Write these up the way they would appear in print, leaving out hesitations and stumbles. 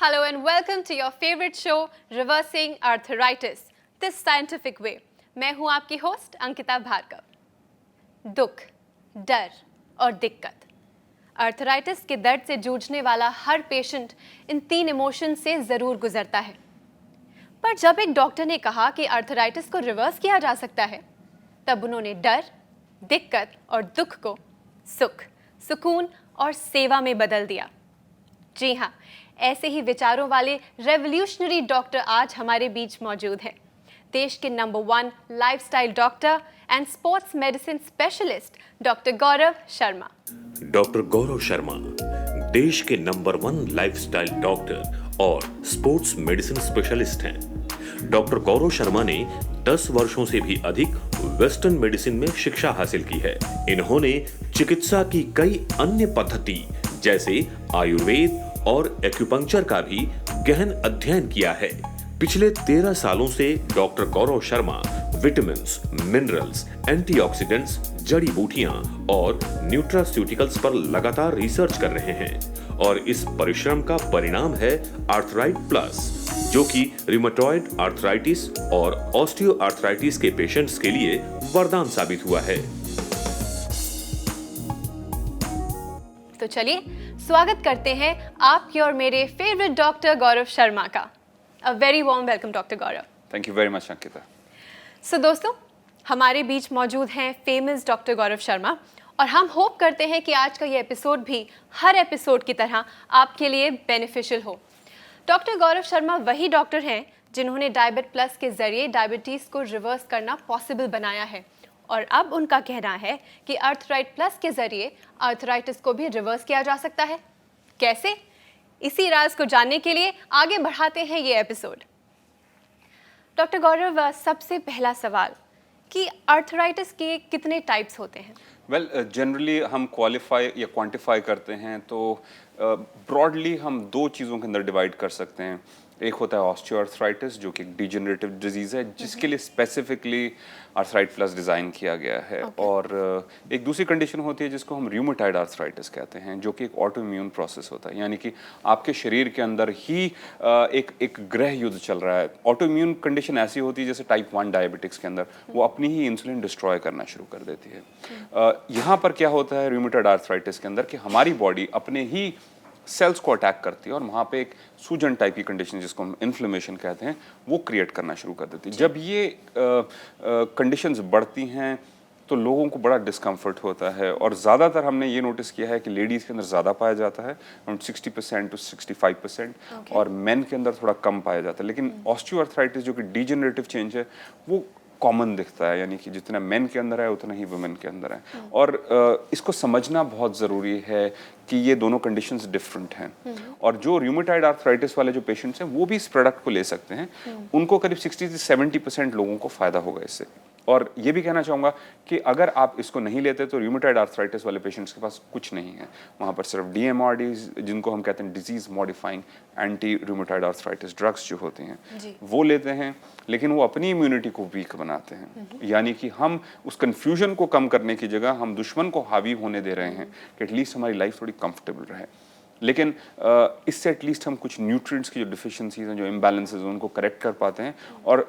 Hello and welcome to your favorite show, Reversing Arthritis, this scientific way. मैं हूं आपकी host Ankita Bhargava. दुख, डर और दिक्कत। आर्थराइटिस के दर्द से जूझने वाला हर पेशेंट इन तीन इमोशन से जरूर गुजरता है। पर जब एक डॉक्टर ने कहा कि आर्थराइटिस को रिवर्स किया जा सकता है, तब उन्होंने डर, दिक्कत और दुख को सुख, सुकून और सेवा में बदल दिया। जी हाँ, ऐसे ही विचारों वाले रेवोल्यूशनरी डॉक्टर आज हमारे बीच मौजूद हैं। देश के number 1 lifestyle doctor and sports medicine specialist doctor Gaurav Sharma. Doctor Gaurav Sharma देश के नंबर 1 लाइफस्टाइल डॉक्टर और स्पोर्ट्स मेडिसिन स्पेशलिस्ट हैं। डॉक्टर गौरव शर्मा ने 10 वर्षों से भी अधिक वेस्टर्न मेडिसिन में शिक्षा हासिल की है। इन्होंने चिकित्सा की कई अन्य पद्धति जैसे आयुर्वेद और एक्यूपंक्चर का भी गहन अध्ययन किया है। पिछले 13 सालों से doctor Gaurav Sharma vitamins, minerals, antioxidants, जड़ी बूटियां और न्यूट्रास्यूटिकल्स पर लगातार रिसर्च कर रहे हैं और इस परिश्रम का परिणाम है आर्थराइट प्लस, जो कि रिमेटॉइड आर्थराइटिस और ऑस्टियो आर्थराइटिस के पेशेंट्स के लिए वरदान साबित हुआ है। तो चलिए स्वागत करते हैं आपके और मेरे फेवरेट डॉक्टर गौरव शर्मा का। A very warm welcome doctor Gaurav. Thank you very much Ankita. So दोस्तों, हमारे बीच मौजूद हैं फेमस डॉक्टर गौरव शर्मा और हम होप करते हैं कि आज का ये एपिसोड भी हर एपिसोड की तरह आपके लिए बेनिफिशियल हो। डॉक्टर गौरव शर्मा वही डॉक्टर हैं जिन्होंने डायबिट प्लस के जरिए डायबिटीज़ को रिवर्स करना पॉसिबल बनाया है और अब उनका कहना है कि आर्थराइट प्लस के जरिए आर्थराइटिस को भी रिवर्स किया जा सकता है। कैसे? इसी राज को जानने के लिए आगे बढ़ाते हैं ये एपिसोड। डॉक्टर गौरव, सबसे पहला सवाल कि आर्थराइटिस के कितने टाइप्स होते हैं? वेल, जनरली हम क्वालिफाई या क्वांटिफाई करते हैं तो ब्रॉडली हम दो चीज़ों के अंदर डिवाइड कर सकते हैं। एक होता है ऑस्टियोआर्थराइटिस, जो कि एक डिजेनरेटिव डिजीज़ है जिसके लिए स्पेसिफिकली आर्थराइट प्लस डिज़ाइन किया गया है। और एक दूसरी कंडीशन होती है जिसको हम र्यूमेटॉइड आर्थराइटिस कहते हैं, जो कि एक ऑटो इम्यून प्रोसेस होता है, यानी कि आपके शरीर के अंदर ही एक गृह युद्ध चल रहा है। ऑटो इम्यून कंडीशन ऐसी होती है जैसे टाइप 1 डायबिटिक्स के अंदर वो अपनी ही इंसुलिन डिस्ट्रॉय करना शुरू कर देती है। यहाँ पर क्या होता है र्यूमेटॉइड आर्थराइटिस के अंदर कि हमारी बॉडी अपने ही सेल्स को अटैक करती है और वहाँ पे एक सूजन टाइप की कंडीशन जिसको हम इन्फ्लेमेशन कहते हैं वो क्रिएट करना शुरू कर देती है। जब ये कंडीशंस बढ़ती हैं तो लोगों को बड़ा डिस्कम्फर्ट होता है और ज़्यादातर हमने ये नोटिस किया है कि लेडीज़ के अंदर ज़्यादा पाया जाता है, अराउंड 60% to 65%, और मेन के अंदर थोड़ा कम पाया जाता है। लेकिन ऑस्टियोआर्थराइटिस जो कि डिजेनरेटिव चेंज है वो कॉमन दिखता है, यानी कि जितना मेन के अंदर है उतना ही वुमेन के अंदर है। और इसको समझना बहुत ज़रूरी है कि ये दोनों कंडीशंस डिफरेंट हैं। और जो र्यूमेटॉइड आर्थराइटिस वाले जो पेशेंट्स हैं वो भी इस प्रोडक्ट को ले सकते हैं। उनको करीब 60 से 70% लोगों को फ़ायदा होगा इससे। और ये भी कहना चाहूँगा कि अगर आप इसको नहीं लेते तो र्यूमेटॉइड आर्थराइटिस वाले पेशेंट्स के पास कुछ नहीं है। वहाँ पर सिर्फ DMRDs, जिनको हम कहते हैं disease modifying anti rheumatoid arthritis drugs जो होते हैं वो लेते हैं, लेकिन वो अपनी इम्यूनिटी को वीक बनाते हैं। यानी कि हम उस कन्फ्यूजन को कम करने की जगह हम दुश्मन को हावी होने दे रहे हैं कि एटलीस्ट हमारी लाइफ थोड़ी कंफर्टेबल रहे। लेकिन इससे एटलीस्ट हम कुछ न्यूट्रिएंट्स की जो डिफिशिएंसीज हैं, जो इम्बैलेंसेज हैं, उनको करेक्ट कर पाते हैं। और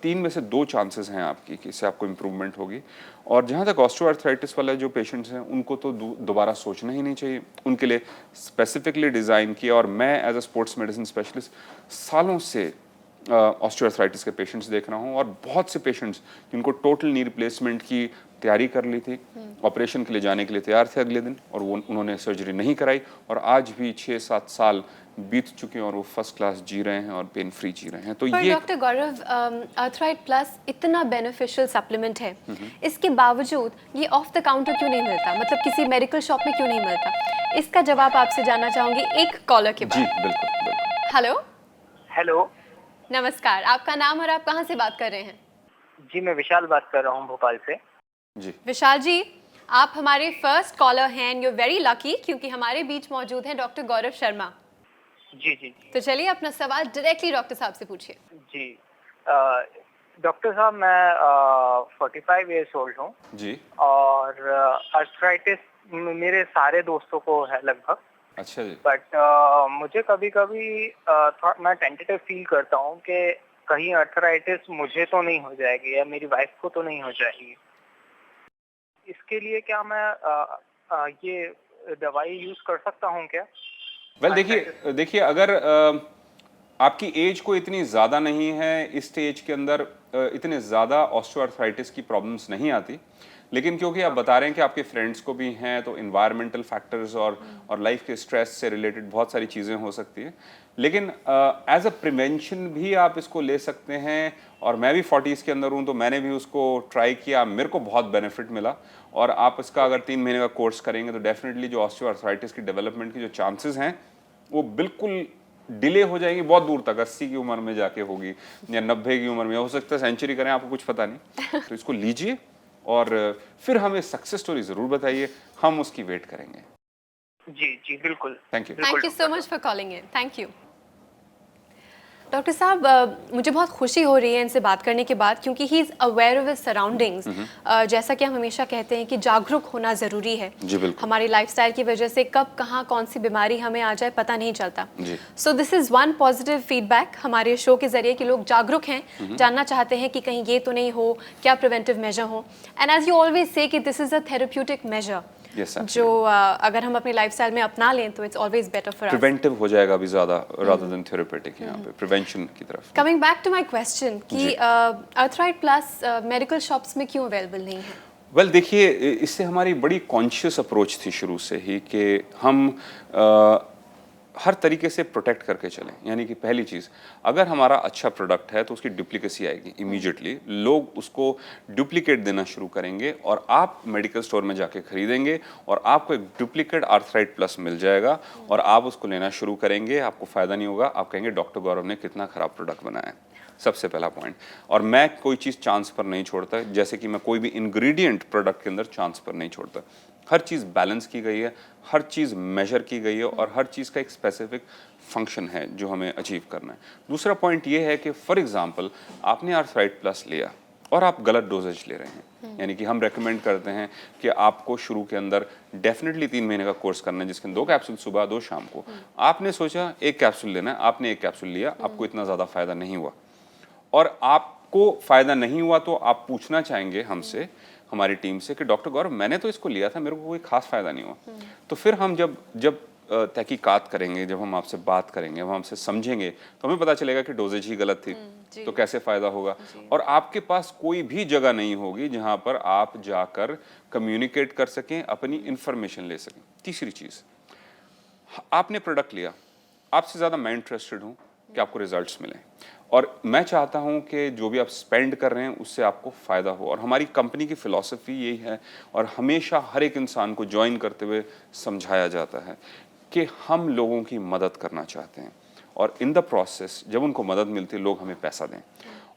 3 में से 2 चांसेस हैं आपकी कि इससे आपको इम्प्रूवमेंट होगी। और जहाँ तक ऑस्टियोआर्थराइटिस वाले जो पेशेंट्स हैं उनको तो दोबारा सोचना ही नहीं चाहिए, उनके लिए स्पेसिफिकली डिज़ाइन किया। और मैं as a sports medicine specialist सालों से ऑस्टियोआर्थराइटिस के पेशेंट्स देख रहा हूँ और बहुत से पेशेंट्स जिनको टोटल नी रिप्लेसमेंट की तैयारी कर ली थी, ऑपरेशन के लिए जाने के लिए तैयार थे अगले दिन, और वो उन्होंने सर्जरी नहीं कराई और आज भी 6-7 साल बीत चुके हैं और वो फर्स्ट क्लास जी रहे हैं और पेन फ्री जी रहे हैं। तो पर ये डॉक्टर गौरव, आर्थराइट प्लस इतना बेनिफिशियल सप्लीमेंट है, इसके बावजूद ये ऑफ द काउंटर क्यों नहीं मिलता? मतलब किसी मेडिकल शॉप में क्यों नहीं मिलता? इसका जवाब आपसे जानना चाहूंगी एक कॉलर के बाद। जी बिल्कुल बिल्कुल। हेलो हेलो, नमस्कार, आपका नाम और आप कहाँ से बात कर रहे हैं? जी मैं विशाल बात कर रहा हूँ भोपाल से। जी विशाल जी, आप हमारे फर्स्ट कॉलर हैं, यू वेरी लकी, क्योंकि हमारे बीच मौजूद हैं डॉक्टर गौरव शर्मा। जी जी तो चलिए अपना सवाल डायरेक्टली डॉक्टर साहब से पूछिए। जी डॉक्टर साहब, मैं 45 ईयर्स ओल्ड हूँ जी और आर्थराइटिस मेरे सारे दोस्तों को है लगभग। अच्छा जी। बट मुझे कभी कभी मैं टेंटेटिव फील करता हूँ कि कहीं अर्थराइटिस मुझे तो नहीं हो जाएगी या मेरी वाइफ को तो नहीं हो जाएगी। इसके लिए क्या मैं ये दवाई यूज कर सकता हूँ क्या? वेल देखिए अगर आपकी एज को इतनी ज़्यादा नहीं है, इस स्टेज के अंदर इतने ज़्यादा ऑस्टियोआर्थराइटिस की प्रॉब्लम्स नहीं आती, लेकिन क्योंकि आप बता रहे हैं कि आपके फ्रेंड्स को भी हैं, तो इन्वायरमेंटल फैक्टर्स और लाइफ के स्ट्रेस से रिलेटेड बहुत सारी चीज़ें हो सकती हैं। लेकिन एज अ प्रिवेंशन भी आप इसको ले सकते हैं, और मैं भी 40s के अंदर हूँ, तो मैंने भी उसको ट्राई किया, मेरे को बहुत बेनिफिट मिला। और आप इसका अगर 3 महीने का कोर्स करेंगे तो डेफिनेटली जो ऑस्टियोआर्थराइटिस की डेवलपमेंट की जो चांसेस हैं वो बिल्कुल डिले हो जाएंगी बहुत दूर तक, 80 की उम्र में जाके होगी या 90 की उम्र में, हो सकता है सेंचुरी करें, आपको कुछ पता नहीं। तो इसको लीजिए और फिर हमें सक्सेस स्टोरी जरूर बताइए, हम उसकी वेट करेंगे। जी जी बिल्कुल। Thank you. Thank you so much for calling in. Thank you doctor साहब। मुझे बहुत खुशी हो रही है इनसे बात करने के बाद, क्योंकि he is aware of his surroundings. जैसा कि हम हमेशा कहते हैं कि जागरूक होना ज़रूरी है। जी बिल्कुल। हमारी लाइफस्टाइल की वजह से कब कहाँ कौन सी बीमारी हमें आ जाए पता नहीं चलता। So this is one positive feedback हमारे शो के ज़रिए कि लोग जागरूक हैं, जानना चाहते हैं कि कहीं ये तो नहीं हो, क्या प्रिवेंटिव मेजर हो। And as you always say कि this is a therapeutic measure, जो अगर हम अपनी लाइफस्टाइल में अपना लें तो it's always better for us. Preventive हो जाएगा अभी ज़्यादा रादर देन थेरेप्यूटिक, यहाँ पे प्रिवेंशन की तरफ। Coming back to my question कि अर्थराइट प्लस मेडिकल शॉप्स में क्यों अवेलेबल नहीं है? वेल देखिए, इससे हमारी बड़ी कॉन्शियस अप्रोच थी शुरू से ही कि हम हर तरीके से प्रोटेक्ट करके चलें। यानी कि पहली चीज़, अगर हमारा अच्छा प्रोडक्ट है तो उसकी डुप्लीकेसी आएगी इमीडिएटली, लोग उसको डुप्लीकेट देना शुरू करेंगे और आप मेडिकल स्टोर में जाके खरीदेंगे और आपको एक डुप्लीकेट आर्थराइट प्लस मिल जाएगा और आप उसको लेना शुरू करेंगे, आपको फ़ायदा नहीं होगा, आप कहेंगे डॉक्टर गौरव ने कितना ख़राब प्रोडक्ट बनाया है। सबसे पहला पॉइंट। और मैं कोई चीज़ चांस पर नहीं छोड़ता, जैसे कि मैं कोई भी इंग्रेडिएंट प्रोडक्ट के अंदर चांस पर नहीं छोड़ता। हर चीज़ बैलेंस की गई है, हर चीज़ मेजर की गई है और हर चीज़ का एक स्पेसिफिक फंक्शन है जो हमें अचीव करना है। दूसरा पॉइंट ये है कि फॉर एग्जांपल आपने आर्थराइट प्लस लिया और आप गलत डोजेज ले रहे हैं, यानी कि हम रेकमेंड करते हैं कि आपको शुरू के अंदर डेफिनेटली 3 महीने का कोर्स करना है, जिसके 2 कैप्सूल सुबह 2 शाम को। आपने सोचा 1 कैप्सूल लेना है, आपने 1 कैप्सूल लिया, आपको इतना ज़्यादा फायदा नहीं हुआ और आपको फायदा नहीं हुआ तो आप पूछना चाहेंगे हमसे, हमारी टीम से, कि डॉक्टर गौरव मैंने तो इसको लिया था, मेरे को कोई खास फायदा नहीं हुआ। तो फिर हम जब तहकीकात करेंगे, जब हम आपसे बात करेंगे, हम आपसे समझेंगे, तो हमें पता चलेगा कि डोजेज ही गलत थी, तो कैसे फायदा होगा। और आपके पास कोई भी जगह नहीं होगी जहां पर आप जाकर कम्युनिकेट कर सकें, अपनी इंफॉर्मेशन ले सकें। तीसरी चीज, आपने प्रोडक्ट लिया, आपसे ज्यादा मैं इंटरेस्टेड हूं कि आपको रिजल्ट्स मिलें और मैं चाहता हूं कि जो भी आप स्पेंड कर रहे हैं उससे आपको फ़ायदा हो। और हमारी कंपनी की फ़िलॉसफी यही है और हमेशा हर एक इंसान को ज्वाइन करते हुए समझाया जाता है कि हम लोगों की मदद करना चाहते हैं और इन द प्रोसेस जब उनको मदद मिलती है लोग हमें पैसा दें,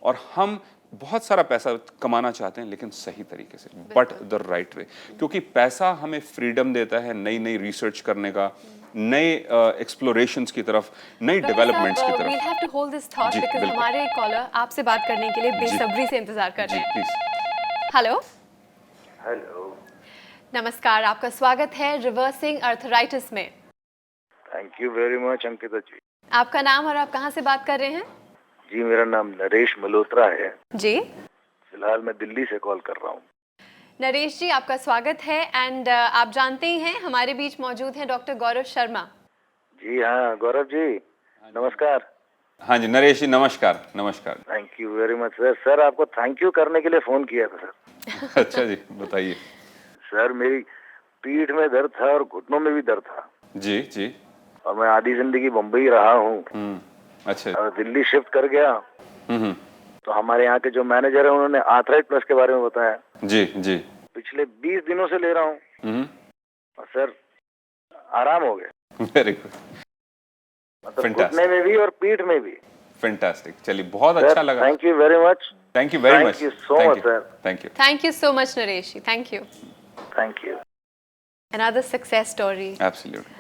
और हम बहुत सारा पैसा कमाना चाहते हैं लेकिन सही तरीके से, बट द राइट वे। क्योंकि पैसा हमें फ्रीडम देता है नई नई रिसर्च करने का, नए एक्सप्लोरेशंस की तरफ, नई डेवलपमेंट्स की तरफ। we'll have to hold this thought ji, because बिल्कुल। हमारे कॉलर आपसे बात करने के लिए बेसब्री से इंतजार कर जी रहे हैं। प्लीज। हेलो, हेलो, नमस्कार, आपका स्वागत है रिवर्सिंग अर्थराइटिस में। Thank you very much Ankita ji. आपका नाम और आप कहाँ से बात कर रहे हैं? जी मेरा नाम नरेश मल्होत्रा है। जी फिलहाल मैं दिल्ली से कॉल कर रहा हूँ। नरेश जी, आपका स्वागत है। एंड आप जानते ही हैं हमारे बीच मौजूद हैं डॉक्टर गौरव शर्मा। जी हाँ गौरव जी, नमस्कार। हाँ जी नरेश जी, नमस्कार। नमस्कार। Thank you very much sir. Sir आपको थैंक यू करने के लिए फोन किया था सर। अच्छा जी, बताइए। सर मेरी पीठ में दर्द था और घुटनों में भी दर्द था। जी जी। और मैं आधी जिंदगी मुंबई रहा हूँ। अच्छा। और दिल्ली शिफ्ट कर गया। तो हमारे यहाँ के जो मैनेजर है उन्होंने आर्थराइट प्लस के बारे में बताया। जी जी। पिछले 20 दिनों से ले रहा हूँ और सर आराम हो गया। वेरी गुड, मतलब घुटने में भी और पीठ में भी। फैंटास्टिक। चलिए, बहुत अच्छा लगा। Thank you very much. Thank you very much. Thank you so much sir. Thank you. Thank you so much Naresh ji, thank you. Thank you. Another success story. Absolutely.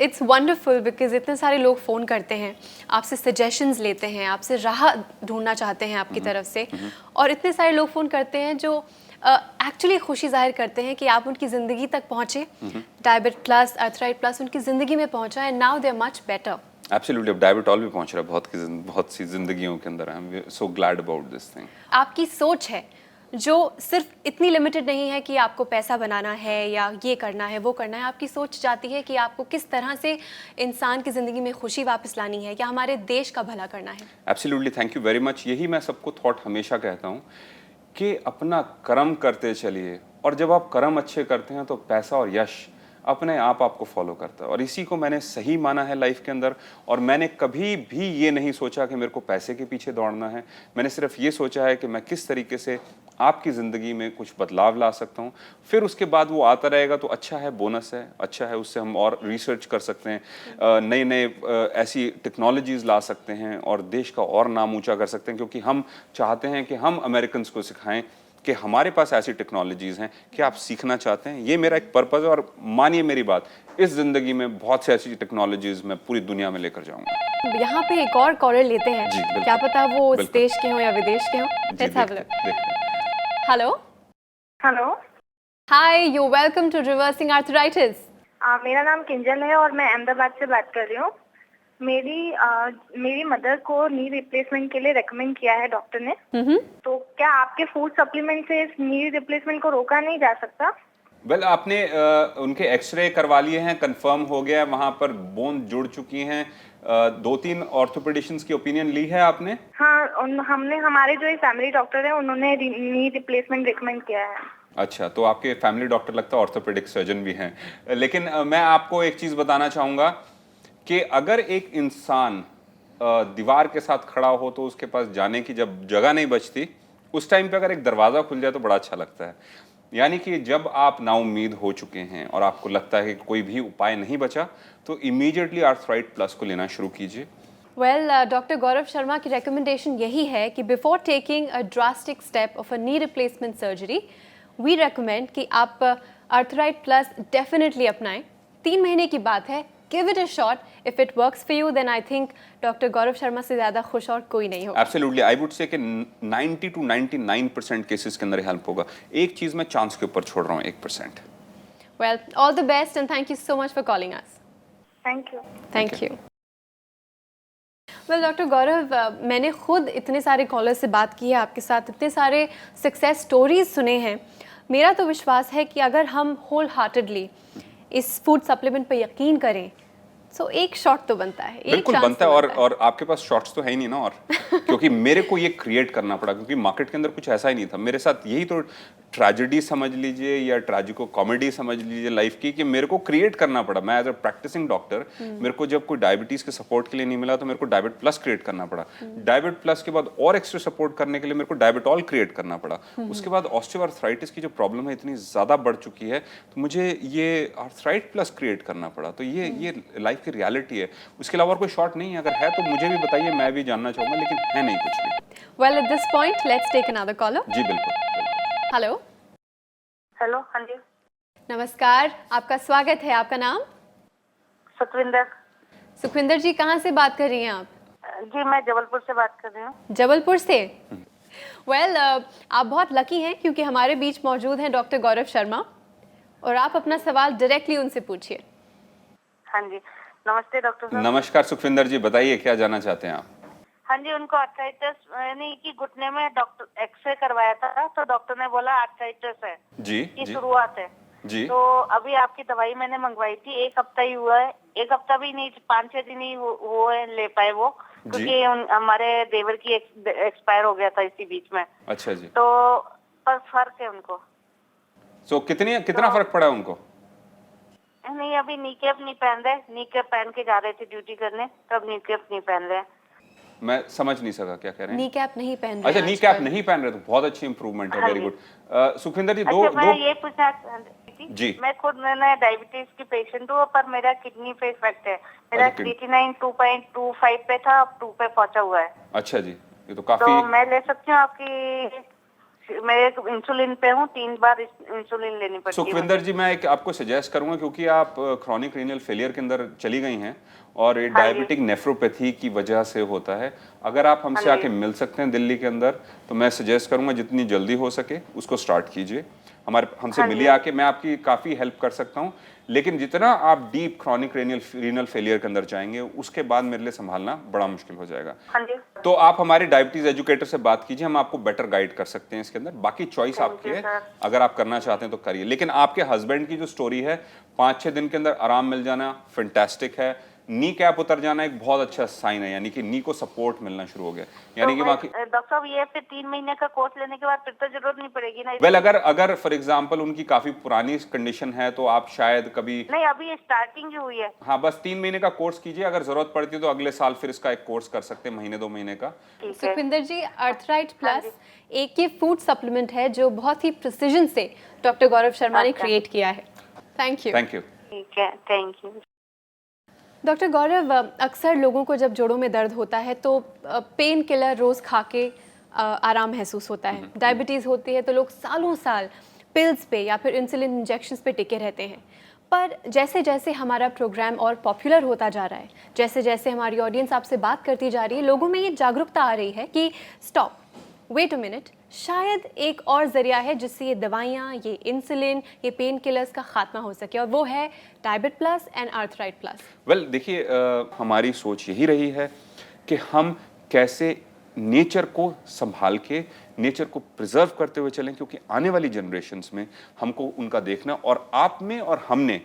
It's wonderful because इतने सारे लोग phone करते हैं, आपसे suggestions लेते हैं, आपसे राह ढूंढना चाहते हैं आपकी तरफ से, और इतने सारे लोग फ़ोन करते हैं जो एक्चुअली खुशी जाहिर करते हैं कि आप उनकी ज़िंदगी तक पहुँचे, डायबिट प्लस, अर्थराइट प्लस उनकी ज़िंदगी में पहुँचा and now they are much better. Absolutely, अब डायबिटॉल भी पहुंच रहा है बहुत सी जिंदगियों के अंदर। I am so glad about this thing. आपकी सोच है जो सिर्फ इतनी लिमिटेड नहीं है कि आपको पैसा बनाना है या ये करना है वो करना है, आपकी सोच चाहती है कि आपको किस तरह से इंसान की ज़िंदगी में खुशी वापस लानी है या हमारे देश का भला करना है। Absolutely, thank you very much. यही मैं सबको थॉट हमेशा कहता हूँ कि अपना कर्म करते चलिए, और जब आप कर्म अच्छे करते हैं तो पैसा और यश अपने आप आपको फॉलो करता है। और इसी को मैंने सही माना है लाइफ के अंदर। और मैंने कभी भी ये नहीं सोचा कि मेरे को पैसे के पीछे दौड़ना है। मैंने सिर्फ ये सोचा है कि मैं किस तरीके से आपकी ज़िंदगी में कुछ बदलाव ला सकता हूँ। फिर उसके बाद वो आता रहेगा तो अच्छा है, बोनस है, अच्छा है, उससे हम और रिसर्च कर सकते हैं, नए नए ऐसी टेक्नोलॉजीज़ ला सकते हैं और देश का और नाम ऊंचा कर सकते हैं। क्योंकि हम चाहते हैं कि हम अमेरिकन को सिखाएं कि हमारे पास ऐसी टेक्नोलॉजीज़ हैं कि आप सीखना चाहते हैं। ये मेरा एक पर्पज़ है। और मानिए मेरी बात, इस ज़िंदगी में बहुत सी ऐसी टेक्नोलॉजीज़ मैं पूरी दुनिया में लेकर जाऊंगा। यहाँ पे एक और कॉलर लेते जी, हैं, बिल्कुल। क्या पता वो इस बिल्कुल। देश के हों या विदेश के हों। जी, लेट्स हैव अ देखते लुक। हैं। Hello, hello. Hi, you welcome to reversing arthritis. मेरा नाम किंजल है और मैं अहमदाबाद से बात कर रही हूँ। मेरी मदर को नी रिप्लेसमेंट के लिए रेकमेंड किया है डॉक्टर ने। तो क्या आपके फूड सप्लीमेंट से इस नी रिप्लेसमेंट को रोका नहीं जा सकता? वेल, आपने उनके एक्सरे करवा लिए हैं, कंफर्म हो गया, वहां पर बोन जुड़ चुकी हैं, 2-3 ऑर्थोपेडिशियंस की ओपिनियन ली है आपने? हाँ, हमने हमारे जो फैमिली डॉक्टर है उन्होंने नी रिप्लेसमेंट रिकमेंड किया है। अच्छा, तो आपके फैमिली डॉक्टर लगता है ऑर्थोपेडिक सर्जन भी हैं। लेकिन मैं आपको एक चीज़ बताना चाहूँगा कि अगर एक इंसान दीवार के साथ खड़ा हो तो उसके पास जाने की जब जगह नहीं बचती, उस टाइम पे अगर एक दरवाज़ा खुल जाए तो बड़ा अच्छा लगता है। यानी कि जब आप नाउम्मीद हो चुके हैं और आपको लगता है कि कोई भी उपाय नहीं बचा, तो इमीडिएटली आर्थराइट प्लस को लेना शुरू कीजिए। वेल, डॉक्टर गौरव शर्मा की रिकमेंडेशन यही है कि before taking a drastic step of a knee replacement surgery, we recommend कि आप आर्थराइट प्लस डेफिनेटली अपनाएं। 3 महीने की बात है, give it a shot. If it works for you then I think doctor Gaurav Sharma से ज़्यादा खुश और कोई नहीं होगा। एब्सोल्युटली, आई वुड से कि 90 to 99% केसेस के अंदर हेल्प होगा। एक चीज़ मैं चांस के ऊपर छोड़ रहा हूँ, 1%। Well, all the best and thank you so much for calling us. Thank you. Thank you. Well doctor Gaurav, मैंने खुद इतने सारे कॉलर से बात की है, आपके साथ इतने सारे सक्सेस स्टोरीज सुने हैं। मेरा तो विश्वास है कि अगर हम होल हार्टेडली इस फूड सप्लीमेंट पर यकीन करें तो एक शॉट तो बनता है, एक बिल्कुल chance बनता है। तो और आपके पास शॉट्स तो है ही नहीं ना। और क्योंकि मेरे को ये क्रिएट करना पड़ा, क्योंकि मार्केट के अंदर कुछ ऐसा ही नहीं था। मेरे साथ यही तो ट्रेजेडी समझ लीजिए या ट्रेजिको कॉमेडी समझ लीजिए लाइफ की, कि मेरे को क्रिएट करना पड़ा। मैं एज अ प्रैक्टिसिंग डॉक्टर, मेरे को जब कोई डायबिटीज के सपोर्ट के लिए नहीं मिला तो मेरे को डायबिट प्लस क्रिएट करना पड़ा। डायबिट प्लस के बाद और एक्स्ट्रा सपोर्ट करने के लिए मेरे को डायबिटॉल क्रिएट करना पड़ा। उसके बाद ऑस्टियोआर्थराइटिस की जो प्रॉब्लम है इतनी ज्यादा बढ़ चुकी है, तो मुझे ये आर्थराइट प्लस क्रिएट करना पड़ा। तो ये लाइफ की रियलिटी है। उसके अलावा और कोई शॉर्ट नहीं है। अगर है तो मुझे भी बताइए, मैं भी जानना चाहूंगा, लेकिन है नहीं कुछ भी। Well, at this point let's take another caller. जी बिल्कुल। Hello, hello. हाँ जी। नमस्कार, आपका स्वागत है। आपका नाम? सतविंदर। सुखविंदर जी, कहाँ से बात कर रही हैं आप? जी, मैं जबलपुर से बात कर रही हूँ। जबलपुर से? वेल, आप बहुत लकी हैं क्योंकि हमारे बीच मौजूद हैं डॉक्टर गौरव शर्मा और आप अपना सवाल डायरेक्टली उनसे पूछिए। हाँ जी, नमस्ते डॉक्टर साहब। नमस्कार सुखविंदर जी, बताइए क्या जानना चाहते हैं आप? हाँ जी, उनको आर्थराइटिस यानी कि घुटने में डॉक्टर एक्सरे करवाया था तो डॉक्टर ने बोला आर्थराइटिस है जी की जी शुरुआत है। जी। तो अभी आपकी दवाई मैंने मंगवाई थी, 1 हफ्ता ही हुआ है। 1 हफ्ता भी नहीं, 5-6 दिन ही हुए ले पाए वो, क्योंकि हमारे देवर की एक्सपायर हो गया था इसी बीच में। अच्छा जी। तो पर फर्क है उनको। सो कितना फर्क पड़ा उनको? नहीं, अभी नी कैप नहीं पहन रहे। नी कैप पहन के जा रहे थे ड्यूटी करने, तब नी कैप नहीं पहन रहे। मैं समझ नहीं सका क्या कह रहे हैं। नी कैप नहीं पहन रहे अच्छा, हैं नी आजकल। कैप नहीं पहन रहे तो बहुत अच्छी इंप्रूवमेंट है। हाँ वेरी जी। गुड। सुखविंदर जी, अच्छा, मैं ये दो पूछना थी जी। मैं खुद मैंने डायबिटीज की पेशेंट हूँ, पर मेरा किडनी पे इफेक्ट है। मेरा अच्छा, किडनी। क्रिएटिनिन 2.25 पे था, अब 2 पे पहुंचा हुआ है। अच्छा जी, ये तो तो काफी। मैं ले सकती हूँ आपकी मैं एक इंसुलिन पे हूँ, 3 बार इंसुलिन लेनी पड़ती है। सुखविंदर जी, मैं एक आपको सजेस्ट करूंगा, क्योंकि आप क्रॉनिक रीनल फेलियर के अंदर चली गई हैं और ये हाँ जी। डायबिटिक नेफ्रोपैथी की वजह से होता है। अगर आप हमसे हाँ जी। आके मिल सकते हैं दिल्ली के अंदर, तो मैं सजेस्ट करूंगा जितनी जल्दी हो सके उसको स्टार्ट कीजिए। हमसे हाँ मिलिए जी। आके, मैं आपकी काफ़ी हेल्प कर सकता हूँ। लेकिन जितना आप डीप क्रॉनिक रीनल फेलियर के अंदर जाएंगे, उसके बाद मेरे लिए संभालना बड़ा मुश्किल हो जाएगा। हाँ जी। तो आप हमारे डायबिटीज एजुकेटर से बात कीजिए, हम आपको बेटर गाइड कर सकते हैं इसके अंदर। बाकी चॉइस Thank आपकी you, है, sir. अगर आप करना चाहते हैं तो करिए। लेकिन आपके हस्बैंड की जो स्टोरी है, 5-6 दिन के अंदर आराम मिल जाना फैंटास्टिक है। नी कैप उतर जाना एक बहुत अच्छा साइन है, यानी कि नी को सपोर्ट मिलना शुरू हो गया, यानी कि बाकी डॉक्टर साहब, ये फिर 3 महीने का कोर्स लेने के बाद फिर तो जरूरत नहीं पड़ेगी ना? वेल, अगर फॉर एग्जांपल उनकी काफी पुरानी कंडीशन है तो आप शायद कभी, नहीं, अभी स्टार्टिंग ही हुई है। हाँ, बस 3 महीने का कोर्स कीजिए। अगर जरूरत पड़ती है तो अगले साल फिर इसका एक कोर्स कर सकते हैं, महीने 2 महीने का। ठीक है। सुखविंदर जी, अर्थराइट हाँ प्लस एक ये फूड सप्लीमेंट है जो बहुत ही प्रिसीजन से डॉक्टर गौरव शर्मा ने अच्छा। क्रिएट किया है। Thank you. Thank you. ठीक है, थैंक यू। डॉक्टर गौरव, अक्सर लोगों को जब जोड़ों में दर्द होता है तो पेन किलर रोज़ खा के आराम महसूस होता है। डायबिटीज़ होती है तो लोग सालों साल पिल्स पे या फिर इंसुलिन इंजेक्शंस पे टिके रहते हैं। पर जैसे जैसे हमारा प्रोग्राम और पॉपुलर होता जा रहा है, जैसे जैसे हमारी ऑडियंस आपसे बात करती जा रही है, लोगों में ये जागरूकता आ रही है कि स्टॉप, वेट अ मिनट, शायद एक और ज़रिया है जिससे ये दवाइयाँ, ये इंसुलिन, ये पेन किलर्स का खात्मा हो सके, और वो है डायबिट प्लस एंड अर्थराइट प्लस। वेल, देखिए, हमारी सोच यही रही है कि हम कैसे नेचर को संभाल के, नेचर को प्रिजर्व करते हुए चलें, क्योंकि आने वाली जनरेशन्स में हमको उनका देखना, और आप में और हमने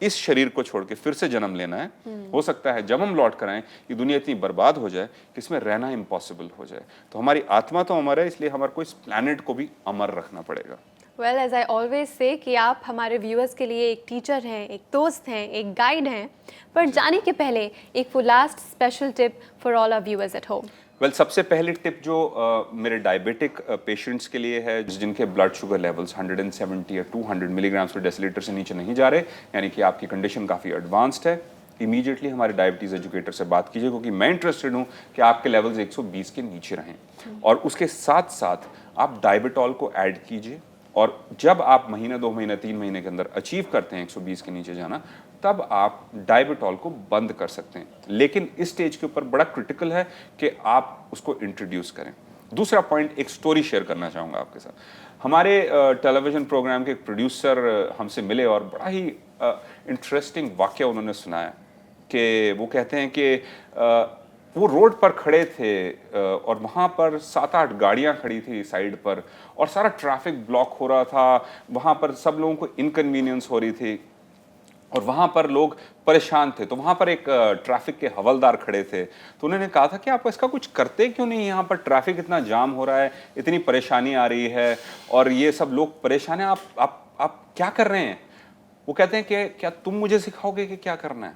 इस शरीर को छोड़ के फिर से जन्म लेना है। हो सकता है जब हम लौट कर आएं ये दुनिया इतनी बर्बाद हो जाए कि इसमें रहना इम्पॉसिबल हो जाए। तो हमारी आत्मा तो अमर है, इसलिए हमारे को इस प्लैनेट को भी अमर रखना पड़ेगा। Well, as I always say कि आप हमारे व्यूअर्स के लिए एक टीचर हैं, एक दोस्त हैं, एक गाइड हैं, पर जाने के पहले एक last special tip for all our viewers at home. Well, सबसे पहली टिप जो मेरे डायबिटिक पेशेंट्स के लिए है, जिनके ब्लड शुगर लेवल्स 170 या 200 मिलीग्राम पर डेसीलीटर से नीचे नहीं जा रहे, यानी कि आपकी कंडीशन काफ़ी एडवांस्ड है, इमीडिएटली हमारे डायबिटीज़ एजुकेटर से बात कीजिए, क्योंकि मैं इंटरेस्टेड हूँ कि आपके लेवल्स 120 के नीचे रहें। और उसके साथ साथ आप डायबिटॉल को ऐड कीजिए, और जब आप महीने, 2 महीने, 3 महीने के अंदर अचीव करते हैं 120 के नीचे जाना, तब आप डायबिटॉल को बंद कर सकते हैं। लेकिन इस स्टेज के ऊपर बड़ा क्रिटिकल है कि आप उसको इंट्रोड्यूस करें। दूसरा पॉइंट, एक स्टोरी शेयर करना चाहूँगा आपके साथ। हमारे टेलीविज़न प्रोग्राम के प्रोड्यूसर हमसे मिले और बड़ा ही इंटरेस्टिंग वाक़या उन्होंने सुनाया कि वो कहते हैं कि वो रोड पर खड़े थे और वहाँ पर 7-8 गाड़ियाँ खड़ी थी साइड पर, और सारा ट्रैफिक ब्लॉक हो रहा था, वहाँ पर सब लोगों को इनकन्वीनियंस हो रही थी और वहाँ पर लोग परेशान थे। तो वहाँ पर एक ट्रैफिक के हवलदार खड़े थे, तो उन्होंने कहा था कि आप इसका कुछ करते क्यों नहीं, यहाँ पर ट्रैफिक इतना जाम हो रहा है, इतनी परेशानी आ रही है और ये सब लोग परेशान हैं, आप क्या कर रहे हैं? वो कहते हैं कि क्या तुम मुझे सिखाओगे कि क्या करना है?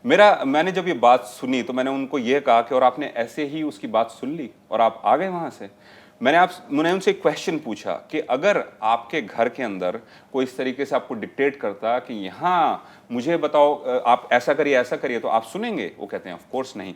मैंने जब ये बात सुनी तो मैंने उनको ये कहा कि और आपने ऐसे ही उसकी बात सुन ली और आप आ गए वहाँ से? मैंने उनसे एक क्वेश्चन पूछा कि अगर आपके घर के अंदर कोई इस तरीके से आपको डिक्टेट करता कि यहाँ मुझे बताओ आप ऐसा करिए तो आप सुनेंगे? वो कहते हैं ऑफ कोर्स नहीं।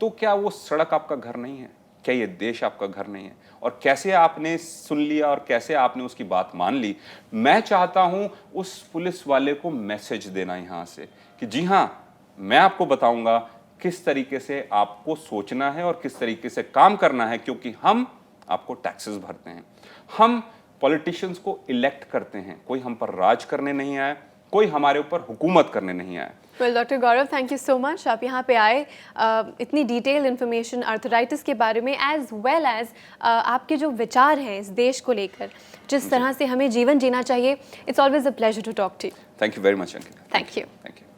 तो क्या वो सड़क आपका घर नहीं है? क्या ये देश आपका घर नहीं है? और कैसे आपने सुन लिया और कैसे आपने उसकी बात मान ली? मैं चाहता हूँ उस पुलिस वाले को मैसेज देना यहाँ से कि जी हाँ, मैं आपको बताऊंगा किस तरीके से आपको सोचना है और किस तरीके से काम करना है, क्योंकि हम आपको टैक्सेस भरते हैं, हम पॉलिटिशियंस को इलेक्ट करते हैं, कोई हम पर राज करने नहीं आया, कोई हमारे ऊपर हुकूमत करने नहीं आया। Well doctor Gaurav, thank you so much, आप यहाँ पे आए, इतनी डिटेल इन्फॉर्मेशन अर्थराइटिस के बारे में एज वेल एज आपके जो विचार हैं इस देश को लेकर, जिस तरह से हमें जीवन जीना चाहिए, it's always a pleasure to talk to you. Thank you very much Ankita. Thank you. Thank you.